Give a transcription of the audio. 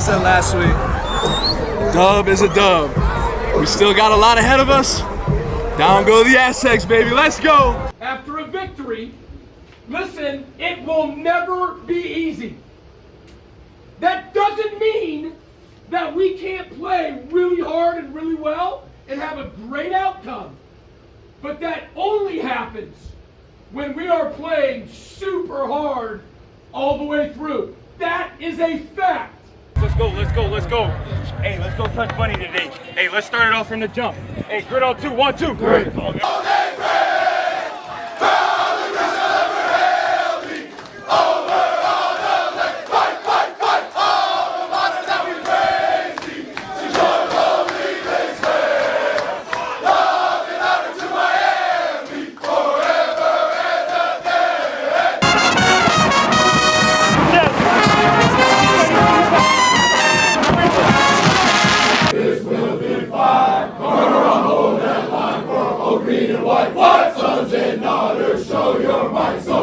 said last week, dub is a dub. We still got a lot ahead of us. Down go the Aztecs, baby. Let's go. After a victory, listen, it will never be easy. That doesn't mean that we can't play really hard and really well and have a great outcome. But that only happens when we are playing super hard all the way through. That is a fact. Let's go, let's go, let's go. Hey, let's go touch bunny today. Hey, let's start it off from the jump. Hey, grid on 2, 1, 2. Great. Green and white, sons and daughters, show your might. So